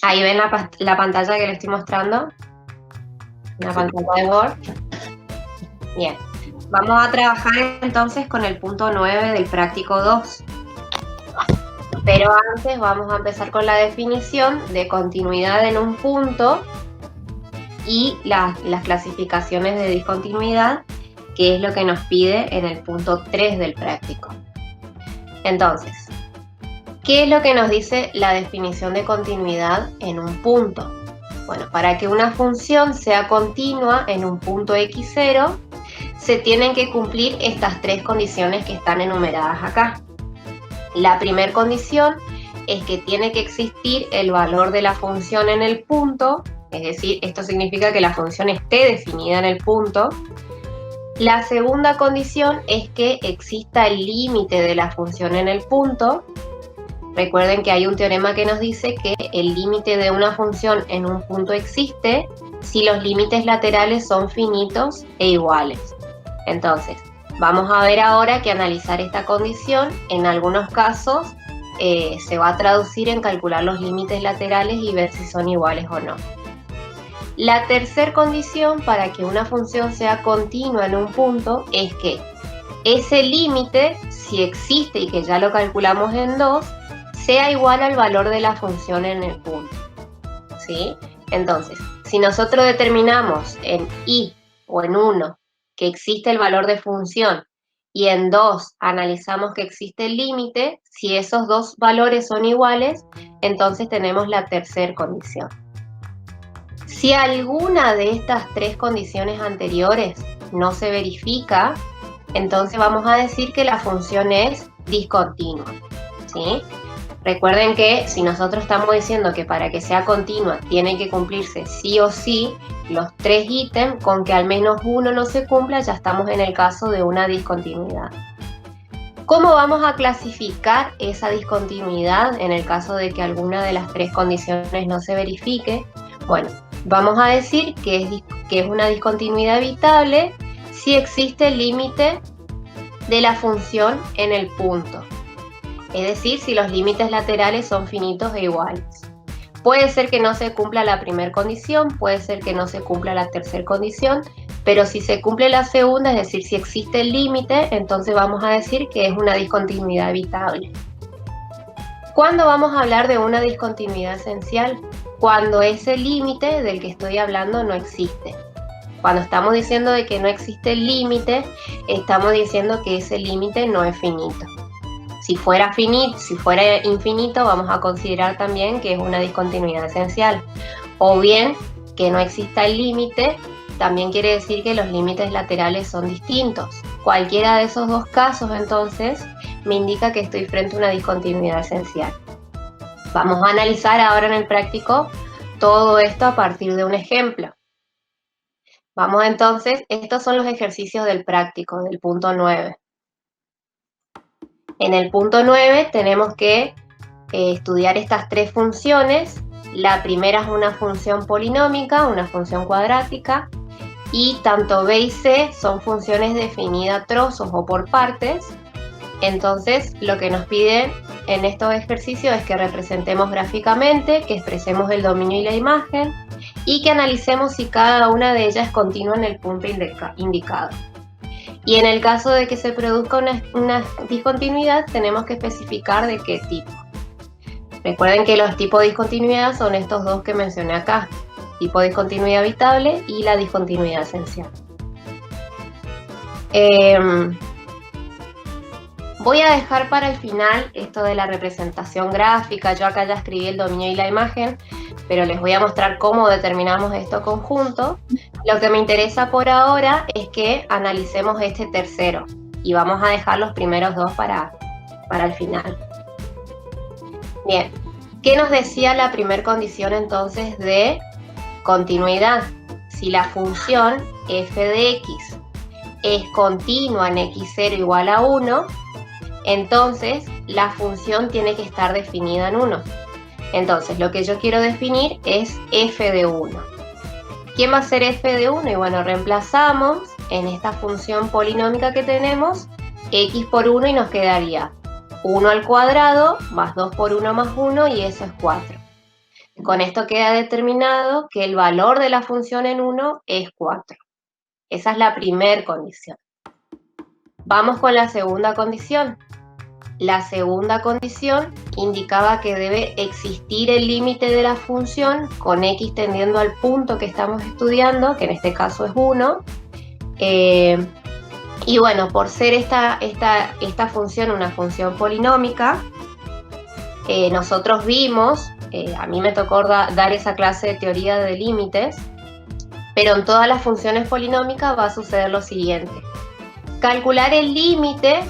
Ahí ven la pantalla que les estoy mostrando, una Sí. pantalla de Word. Bien, vamos a trabajar entonces con el punto 9 del práctico 2. Pero antes vamos a empezar con la definición de continuidad en un punto y las clasificaciones de discontinuidad, que es lo que nos pide en el punto 3 del práctico. Entonces, ¿qué es lo que nos dice la definición de continuidad en un punto? Bueno, para que una función sea continua en un punto x0, se tienen que cumplir estas tres condiciones que están enumeradas acá. La primera condición es que tiene que existir el valor de la función en el punto, es decir, esto significa que la función esté definida en el punto. La segunda condición es que exista el límite de la función en el punto. Recuerden que hay un teorema que nos dice que el límite de una función en un punto existe si los límites laterales son finitos e iguales. Entonces, vamos a ver ahora que analizar esta condición, en algunos casos, se va a traducir en calcular los límites laterales y ver si son iguales o no. La tercera condición para que una función sea continua en un punto es que ese límite, si existe y que ya lo calculamos en 2, sea igual al valor de la función en el punto, ¿sí? Entonces, si nosotros determinamos en i o en 1 que existe el valor de función y en 2 analizamos que existe el límite, si esos dos valores son iguales, entonces tenemos la tercera condición. Si alguna de estas tres condiciones anteriores no se verifica, entonces vamos a decir que la función es discontinua, ¿sí? Recuerden que si nosotros estamos diciendo que para que sea continua tiene que cumplirse sí o sí los tres ítems, con que al menos uno no se cumpla, ya estamos en el caso de una discontinuidad. ¿Cómo vamos a clasificar esa discontinuidad en el caso de que alguna de las tres condiciones no se verifique? Bueno, vamos a decir que es una discontinuidad evitable si existe el límite de la función en el punto. Es decir, si los límites laterales son finitos e iguales. Puede ser que no se cumpla la primera condición, puede ser que no se cumpla la tercera condición, pero si se cumple la segunda, es decir, si existe el límite, entonces vamos a decir que es una discontinuidad evitable. ¿Cuándo vamos a hablar de una discontinuidad esencial? Cuando ese límite del que estoy hablando no existe. Cuando estamos diciendo de que no existe el límite, estamos diciendo que ese límite no es finito. Si fuera infinito, vamos a considerar también que es una discontinuidad esencial. O bien, que no exista el límite, también quiere decir que los límites laterales son distintos. Cualquiera de esos dos casos, entonces, me indica que estoy frente a una discontinuidad esencial. Vamos a analizar ahora en el práctico todo esto a partir de un ejemplo. Vamos entonces, estos son los ejercicios del práctico, del punto 9. En el punto 9 tenemos que estudiar estas tres funciones. La primera es una función polinómica, una función cuadrática, y tanto b y c son funciones definidas a trozos o por partes. Entonces, lo que nos pide en estos ejercicios es que representemos gráficamente, que expresemos el dominio y la imagen, y que analicemos si cada una de ellas es continua en el punto indicado. Y en el caso de que se produzca una discontinuidad, tenemos que especificar de qué tipo. Recuerden que los tipos de discontinuidad son estos dos que mencioné acá: tipo de discontinuidad evitable y la discontinuidad esencial. Voy a dejar para el final esto de la representación gráfica. Yo acá ya escribí el dominio y la imagen, pero les voy a mostrar cómo determinamos esto conjunto. Lo que me interesa por ahora es que analicemos este tercero y vamos a dejar los primeros dos para el final. Bien, ¿qué nos decía la primera condición entonces de continuidad? Si la función f de x es continua en x0 igual a 1, entonces la función tiene que estar definida en 1. Entonces, lo que yo quiero definir es f de 1. ¿Quién va a ser f de 1? Y bueno, reemplazamos en esta función polinómica que tenemos x por 1 y nos quedaría 1 al cuadrado más 2 por 1 más 1, y eso es 4. Con esto queda determinado que el valor de la función en 1 es 4. Esa es la primera condición. Vamos con la segunda condición. La segunda condición indicaba que debe existir el límite de la función con x tendiendo al punto que estamos estudiando, que en este caso es 1. Y bueno, por ser esta función una función polinómica, nosotros vimos, a mí me tocó dar esa clase de teoría de límites, pero en todas las funciones polinómicas va a suceder lo siguiente. Calcular el límite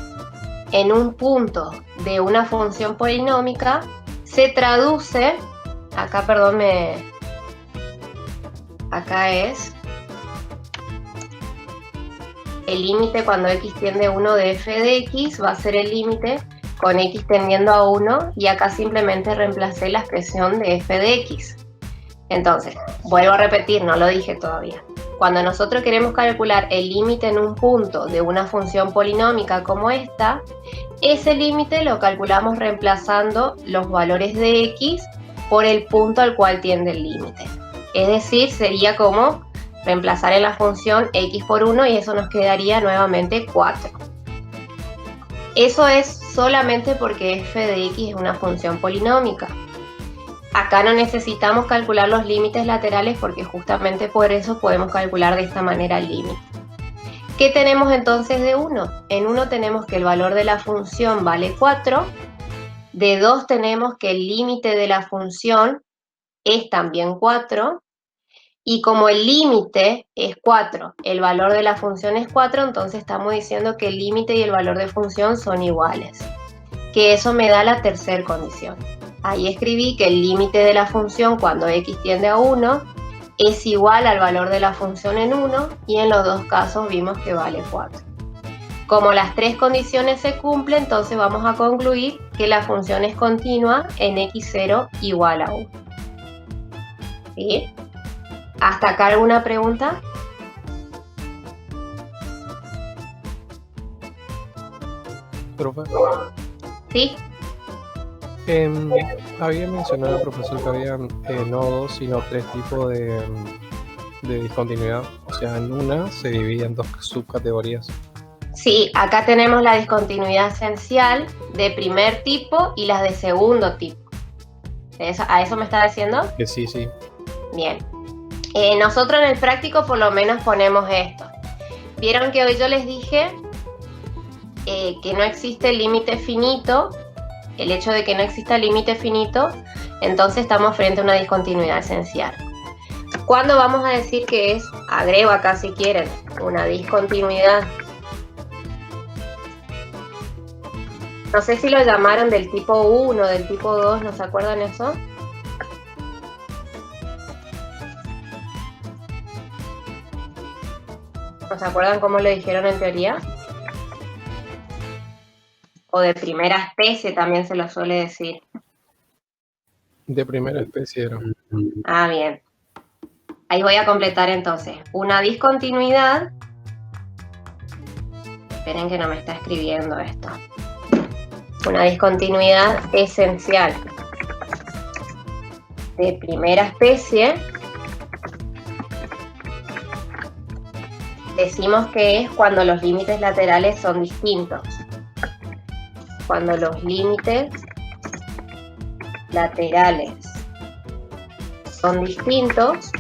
en un punto de una función polinómica se traduce, acá es el límite cuando x tiende a 1 de f de x, va a ser el límite con x tendiendo a 1, y acá simplemente reemplacé la expresión de f de x. Entonces, vuelvo a repetir, no lo dije todavía. Cuando nosotros queremos calcular el límite en un punto de una función polinómica como esta, ese límite lo calculamos reemplazando los valores de x por el punto al cual tiende el límite. Es decir, sería como reemplazar en la función x por 1 y eso nos quedaría nuevamente 4. Eso es solamente porque f de x es una función polinómica. Acá no necesitamos calcular los límites laterales porque justamente por eso podemos calcular de esta manera el límite. ¿Qué tenemos entonces de 1? En 1 tenemos que el valor de la función vale 4. De 2 tenemos que el límite de la función es también 4. Y como el límite es 4, el valor de la función es 4, entonces estamos diciendo que el límite y el valor de función son iguales. Que eso me da la tercera condición. Ahí escribí que el límite de la función cuando x tiende a 1 es igual al valor de la función en 1 y en los dos casos vimos que vale 4. Como las tres condiciones se cumplen, entonces vamos a concluir que la función es continua en x0 igual a 1. ¿Sí? ¿Hasta acá alguna pregunta? Profe. ¿Sí? Había mencionado el profesor que había no 2 sino 3 tipos de discontinuidad. O sea, en una se divide en 2 subcategorías. Sí, acá tenemos la discontinuidad esencial de primer tipo y las de segundo tipo. ¿A eso me está diciendo? Que sí. Bien. Nosotros en el práctico por lo menos ponemos esto. Vieron que hoy yo les dije que no existe límite finito. El hecho de que no exista límite finito, entonces estamos frente a una discontinuidad esencial. ¿Cuándo vamos a decir que es, agrego acá si quieren, una discontinuidad? No sé si lo llamaron del tipo 1, del tipo 2, ¿no se acuerdan eso? ¿No se acuerdan cómo lo dijeron en teoría? O de primera especie también se lo suele decir. De primera especie era. Ah, bien. Ahí voy a completar entonces. Una discontinuidad. Esperen que no me está escribiendo esto. Una discontinuidad esencial de primera especie. Decimos que es cuando los límites laterales son distintos. Cuando los límites laterales son distintos,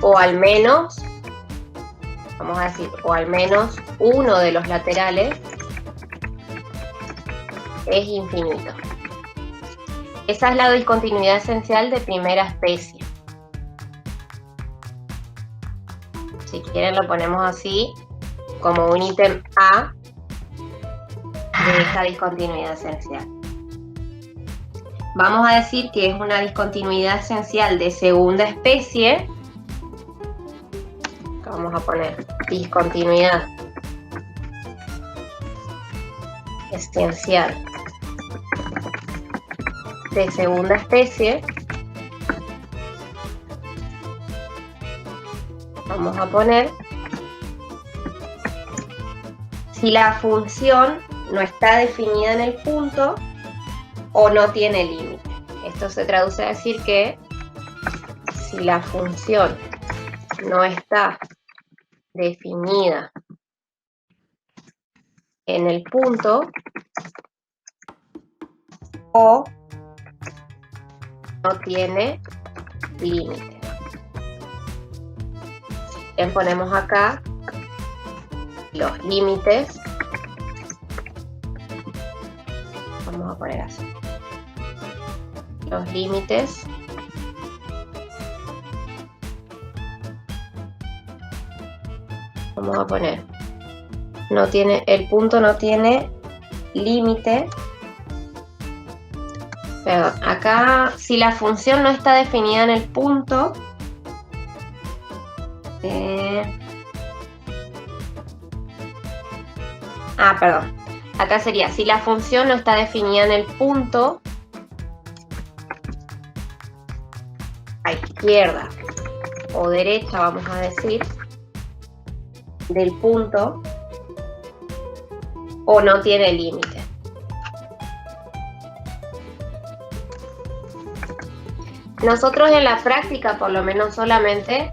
o al menos, vamos a decir, o al menos uno de los laterales es infinito. Esa es la discontinuidad esencial de primera especie. Si quieren lo ponemos así, como un ítem A de esta discontinuidad esencial. Vamos a decir que es una discontinuidad esencial de segunda especie. Vamos a poner discontinuidad esencial de segunda especie. Vamos a poner si la función no está definida en el punto o no tiene límite. Esto se traduce a decir que si la función no está definida en el punto o no tiene límite. Bien, ponemos acá los límites. Vamos a poner así. Los límites vamos a poner el punto no tiene límite. Perdón, acá si la función no está definida en el punto, perdón, acá sería si la función no está definida en el punto a izquierda o derecha, vamos a decir, del punto, o no tiene límite. Nosotros en la práctica, por lo menos solamente,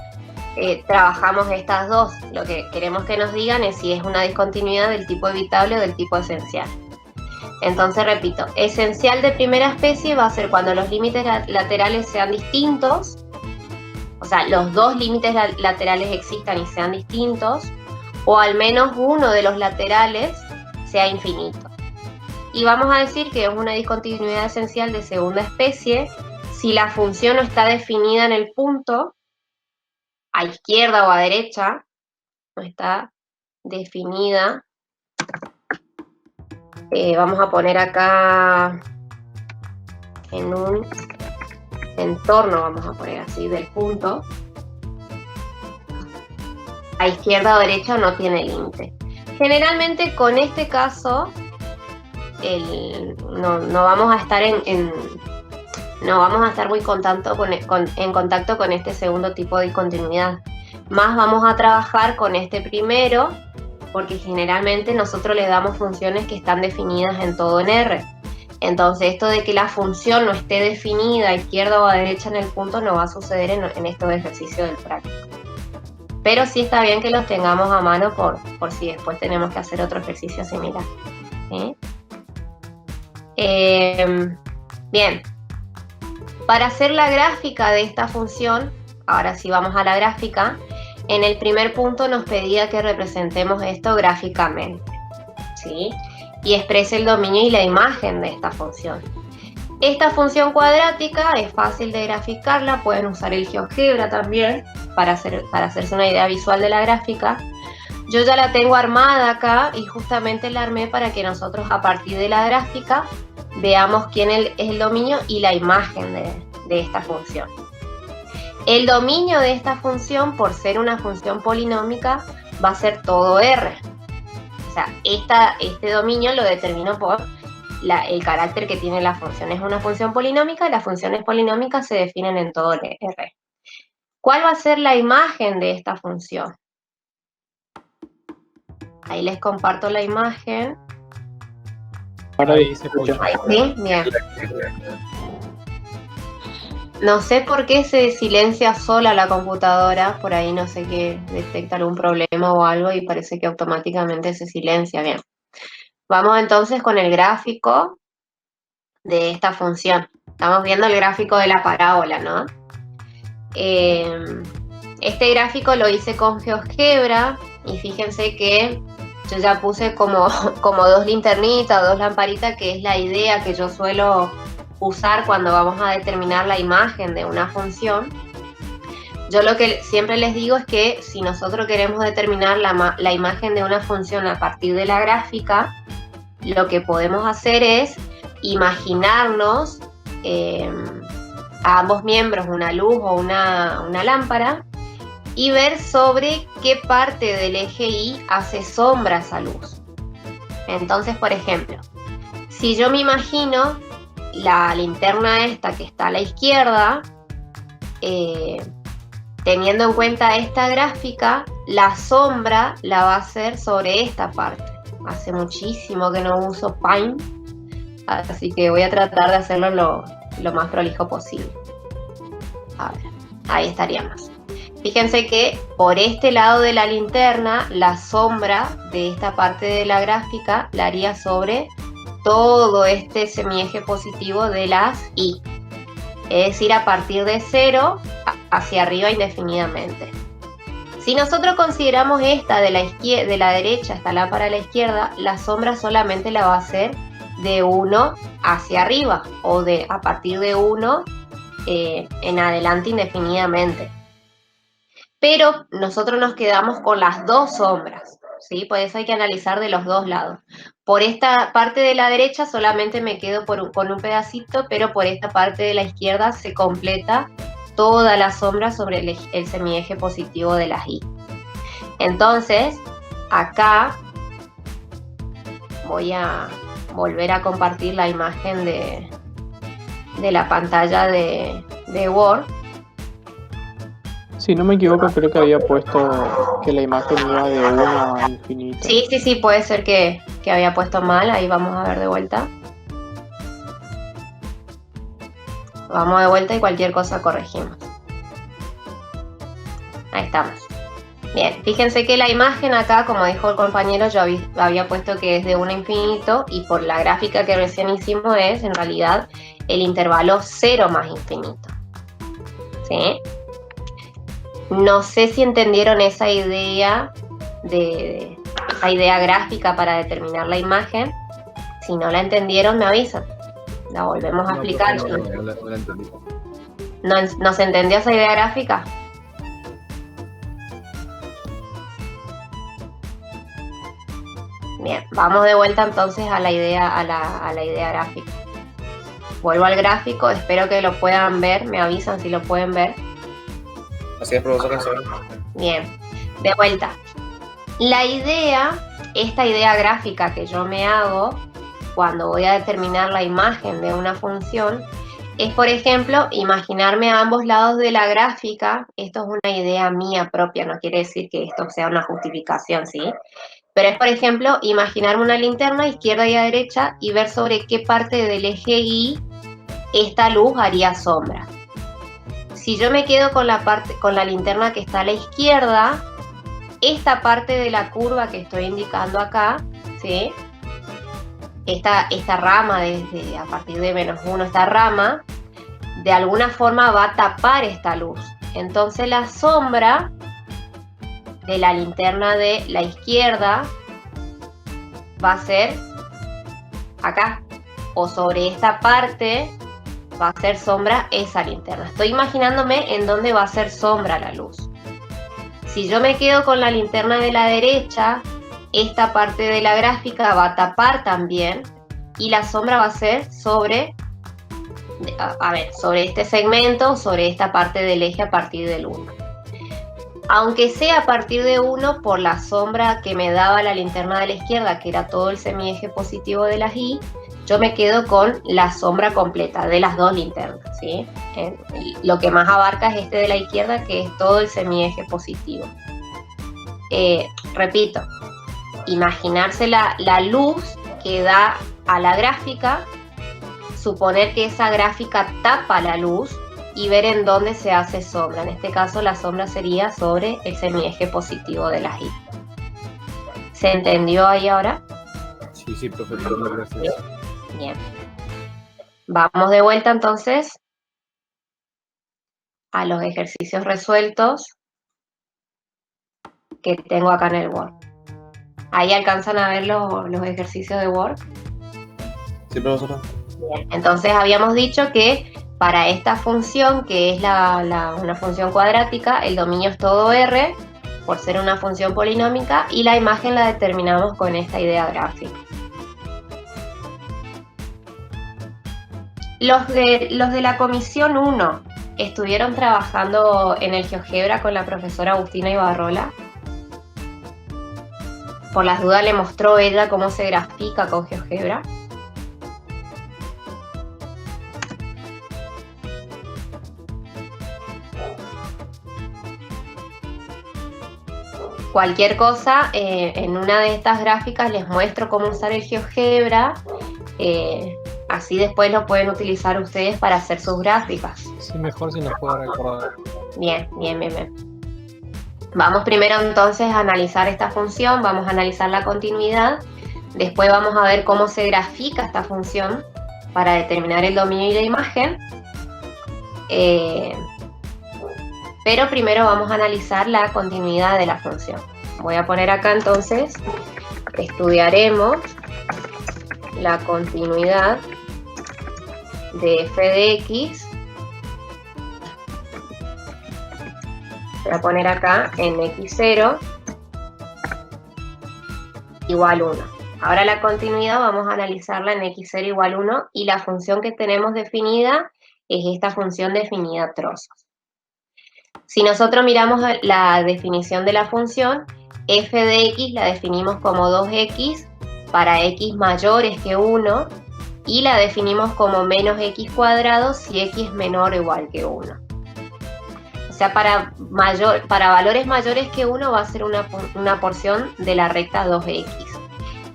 trabajamos estas dos. Lo que queremos que nos digan es si es una discontinuidad del tipo evitable o del tipo esencial. Entonces, repito, esencial de primera especie va a ser cuando los límites laterales sean distintos, o sea, los dos límites laterales existan y sean distintos, o al menos uno de los laterales sea infinito. Y vamos a decir que es una discontinuidad esencial de segunda especie si la función no está definida en el punto, a izquierda o a derecha, no está definida. Vamos a poner acá en un entorno, vamos a poner así, del punto. A izquierda o derecha no tiene límite. Generalmente con este caso no vamos a estar no vamos a estar muy en contacto con este segundo tipo de discontinuidad. Más vamos a trabajar con este primero, porque generalmente nosotros le damos funciones que están definidas en todo en R. Entonces esto de que la función no esté definida a izquierda o a derecha en el punto no va a suceder en estos ejercicios del práctico. Pero sí está bien que los tengamos a mano por si después tenemos que hacer otro ejercicio similar. Bien, para hacer la gráfica de esta función, ahora sí vamos a la gráfica, en el primer punto nos pedía que representemos esto gráficamente, ¿sí? Y exprese el dominio y la imagen de esta función. Esta función cuadrática es fácil de graficarla, pueden usar el GeoGebra también para hacerse una idea visual de la gráfica. Yo ya la tengo armada acá y justamente la armé para que nosotros a partir de la gráfica veamos quién es el dominio y la imagen de esta función. El dominio de esta función, por ser una función polinómica, va a ser todo R. O sea, este dominio lo determino por el carácter que tiene la función. Es una función polinómica y las funciones polinómicas se definen en todo R. ¿Cuál va a ser la imagen de esta función? Ahí les comparto la imagen. Ahora ahí se escucha. ¿Sí? Bien. No sé por qué se silencia sola la computadora, por ahí no sé qué, detecta algún problema o algo y parece que automáticamente se silencia. Bien. Vamos entonces con el gráfico de esta función. Estamos viendo el gráfico de la parábola, ¿no? Este gráfico lo hice con GeoGebra y fíjense que yo ya puse como dos linternitas, dos lamparitas, que es la idea que yo suelo usar cuando vamos a determinar la imagen de una función. Yo lo que siempre les digo es que si nosotros queremos determinar la imagen de una función a partir de la gráfica, lo que podemos hacer es imaginarnos a ambos miembros una luz o una lámpara y ver sobre qué parte del eje Y hace sombra esa luz. Entonces, por ejemplo, si yo me imagino la linterna esta que está a la izquierda, teniendo en cuenta esta gráfica, la sombra la va a hacer sobre esta parte. Hace muchísimo que no uso Paint, Así que voy a tratar de hacerlo lo más prolijo posible. A ver, ahí estaríamos. Fíjense que por este lado de la linterna, la sombra de esta parte de la gráfica la haría sobre todo este semieje positivo de las Y. Es decir, a partir de 0 hacia arriba indefinidamente. Si nosotros consideramos esta de la derecha hasta la para la izquierda, la sombra solamente la va a hacer de 1 hacia arriba o a partir de 1 en adelante indefinidamente. Pero nosotros nos quedamos con las dos sombras, ¿sí? Por eso hay que analizar de los dos lados. Por esta parte de la derecha solamente me quedo con un pedacito, pero por esta parte de la izquierda se completa toda la sombra sobre el semieje positivo de las Y. Entonces, acá voy a volver a compartir la imagen de la pantalla de Word. Si no me equivoco, creo que había puesto que la imagen iba de 1 a infinito. Sí, puede ser que había puesto mal. Ahí vamos a ver de vuelta. Vamos de vuelta y cualquier cosa corregimos. Ahí estamos. Bien, fíjense que la imagen acá, como dijo el compañero, yo había puesto que es de 1 a infinito, y por la gráfica que recién hicimos es, en realidad, el intervalo 0 más infinito. ¿Sí? No sé si entendieron esa idea esa idea gráfica para determinar la imagen. Si no la entendieron, me avisan. La volvemos a explicar. No la entendí. ¿No se entendió esa idea gráfica? Bien, vamos de vuelta entonces a la idea, a la idea gráfica. Vuelvo al gráfico, espero que lo puedan ver, me avisan si lo pueden ver. Así es, profesor. Bien, de vuelta. La idea, esta idea gráfica que yo me hago cuando voy a determinar la imagen de una función, es, por ejemplo, imaginarme a ambos lados de la gráfica. Esto es una idea mía propia, no quiere decir que esto sea una justificación, ¿sí? Pero es, por ejemplo, imaginarme una linterna izquierda y a derecha y ver sobre qué parte del eje Y esta luz haría sombra. Si yo me quedo con la linterna que está a la izquierda, esta parte de la curva que estoy indicando acá, ¿sí? Esta rama desde a partir de -1, esta rama, de alguna forma va a tapar esta luz. Entonces la sombra de la linterna de la izquierda va a ser acá, o sobre esta parte va a ser sombra esa linterna. Estoy imaginándome en dónde va a ser sombra la luz. Si yo me quedo con la linterna de la derecha, esta parte de la gráfica va a tapar también, y la sombra va a ser sobre este segmento, sobre esta parte del eje a partir del 1. Aunque sea a partir de 1, por la sombra que me daba la linterna de la izquierda, que era todo el semieje positivo de las Y, yo me quedo con la sombra completa de las dos linternas, ¿sí? Lo que más abarca es este de la izquierda, que es todo el semieje positivo. Repito, imaginarse la luz que da a la gráfica, suponer que esa gráfica tapa la luz y ver en dónde se hace sombra. En este caso la sombra sería sobre el semieje positivo de las Y. ¿Se entendió ahí ahora? Sí, profesor, gracias. Bien. Vamos de vuelta entonces a los ejercicios resueltos que tengo acá en el Word. ¿Ahí alcanzan a ver los ejercicios de Word? Sí, profesora. Bien. Entonces habíamos dicho que para esta función, que es una función cuadrática, el dominio es todo R, por ser una función polinómica, y la imagen la determinamos con esta idea gráfica. Los de la comisión 1 estuvieron trabajando en el GeoGebra con la profesora Agustina Ibarrola. Por las dudas le mostró ella cómo se grafica con GeoGebra. Cualquier cosa, en una de estas gráficas les muestro cómo usar el GeoGebra. Así después lo pueden utilizar ustedes para hacer sus gráficas. Sí, mejor si nos puede recordar. Bien. Vamos primero entonces a analizar esta función, vamos a analizar la continuidad, después vamos a ver cómo se grafica esta función para determinar el dominio y la imagen. Pero primero vamos a analizar la continuidad de la función. Voy a poner acá entonces, estudiaremos la continuidad de f de x. Voy a poner acá en x0 igual 1. Ahora la continuidad vamos a analizarla en x0 igual 1 y la función que tenemos definida es esta función definida a trozos. Si nosotros miramos la definición de la función, f de x la definimos como 2x para x mayores que 1 y la definimos como menos x cuadrado si x es menor o igual que 1. O sea, para valores mayores que 1 va a ser una porción de la recta 2x.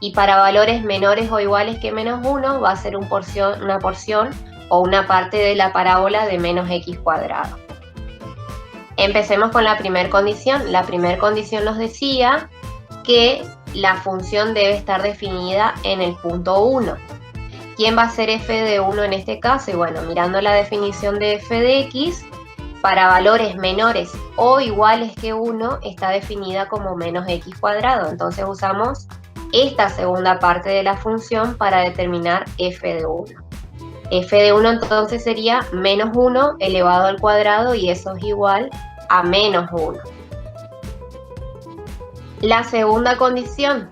Y para valores menores o iguales que menos 1 va a ser una porción o una parte de la parábola de menos x cuadrado. Empecemos con la primera condición. La primera condición nos decía que la función debe estar definida en el punto 1. ¿Quién va a ser f de 1 en este caso? Y bueno, mirando la definición de f de x, para valores menores o iguales que 1 está definida como menos x cuadrado. Entonces usamos esta segunda parte de la función para determinar f de 1. F de 1 entonces sería menos 1 elevado al cuadrado y eso es igual a menos 1. La segunda condición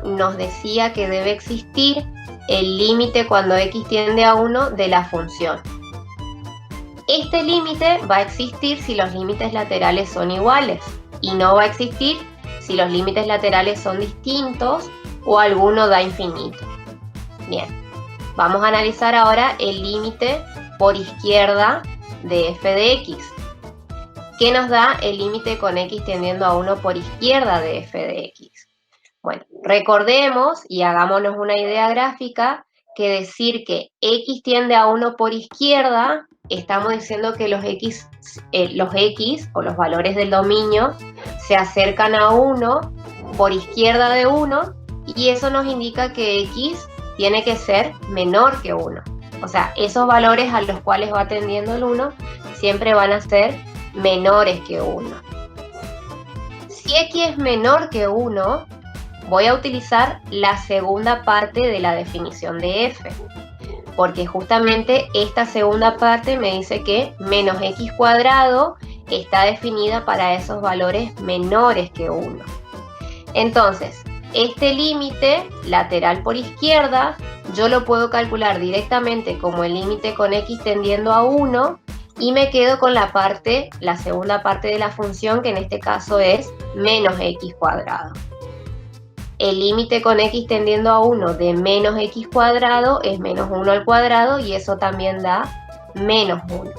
nos decía que debe existir el límite cuando x tiende a 1 de la función. Este límite va a existir si los límites laterales son iguales y no va a existir si los límites laterales son distintos o alguno da infinito. Bien, vamos a analizar ahora el límite por izquierda de f de x. ¿Qué nos da el límite con x tendiendo a 1 por izquierda de f de x? Bueno, recordemos y hagámonos una idea gráfica que decir que x tiende a 1 por izquierda, estamos diciendo que los x o los valores del dominio se acercan a 1 por izquierda de 1 y eso nos indica que x tiene que ser menor que 1. O sea, esos valores a los cuales va tendiendo el 1 siempre van a ser menores que 1. Si x es menor que 1, voy a utilizar la segunda parte de la definición de f, porque justamente esta segunda parte me dice que menos x cuadrado está definida para esos valores menores que 1. Entonces, este límite lateral por izquierda yo lo puedo calcular directamente como el límite con x tendiendo a 1 y me quedo con la segunda parte de la función, que en este caso es menos x cuadrado. El límite con x tendiendo a 1 de menos x cuadrado es menos 1 al cuadrado y eso también da menos 1.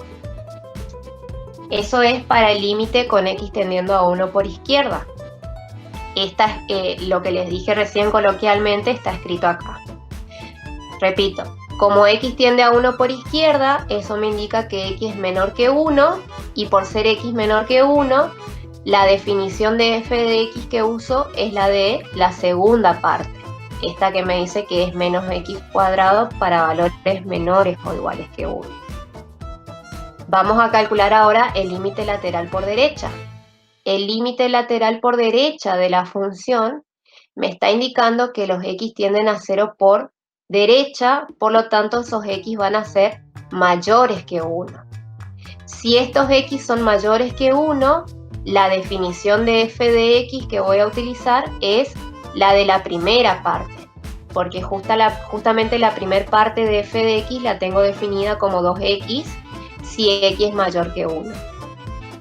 Eso es para el límite con x tendiendo a 1 por izquierda. Lo que les dije recién coloquialmente está escrito acá. Repito, como x tiende a 1 por izquierda, eso me indica que x es menor que 1 y por ser x menor que 1, la definición de f de x que uso es la de la segunda parte, esta que me dice que es menos x cuadrado para valores menores o iguales que 1. Vamos a calcular ahora el límite lateral por derecha. El límite lateral por derecha de la función me está indicando que los x tienden a 0 por derecha, por lo tanto esos x van a ser mayores que 1. Si estos x son mayores que 1, la definición de f de x que voy a utilizar es la de la primera parte, porque justamente la primera parte de f de x la tengo definida como 2x si x es mayor que 1.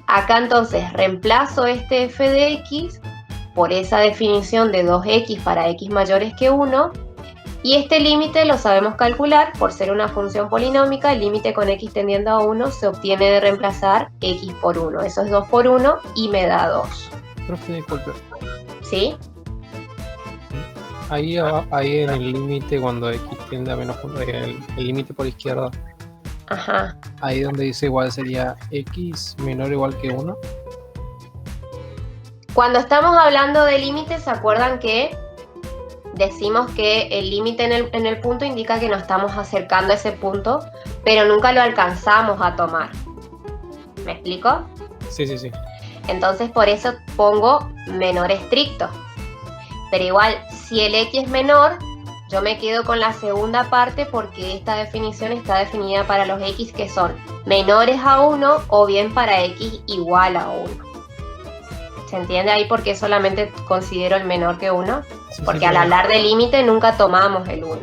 Acá entonces reemplazo este f de x por esa definición de 2x para x mayores que 1 y este límite lo sabemos calcular por ser una función polinómica. El límite con x tendiendo a 1 se obtiene de reemplazar x por 1. Eso es 2 por 1 y me da 2. Profe, disculpe. ¿Sí? Ahí, ahí en el límite, cuando x tiende a menos 1, el límite por izquierda, Ajá. ahí donde dice igual sería x menor o igual que 1. Cuando estamos hablando de límites, ¿se acuerdan que decimos que el límite en el punto indica que nos estamos acercando a ese punto, pero nunca lo alcanzamos a tomar? ¿Me explico? Sí, sí, sí. Entonces por eso pongo menor estricto. Pero igual, si el x es menor, yo me quedo con la segunda parte porque esta definición está definida para los x que son menores a 1 o bien para x igual a 1. ¿Se entiende ahí por qué solamente considero el menor que 1? Sí, Porque sí, al sí. hablar de límite nunca tomamos el 1.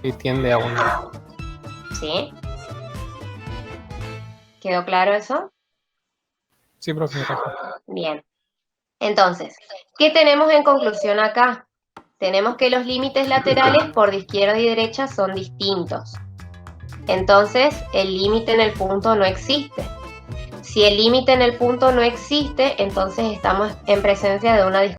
Y tiende a 1. ¿Sí? ¿Quedó claro eso? Sí, profe. Bien. Entonces, ¿qué tenemos en conclusión acá? Tenemos que los límites laterales por de izquierda y derecha son distintos. Entonces, el límite en el punto no existe. Si el límite en el punto no existe, entonces estamos en presencia de una discontinuidad.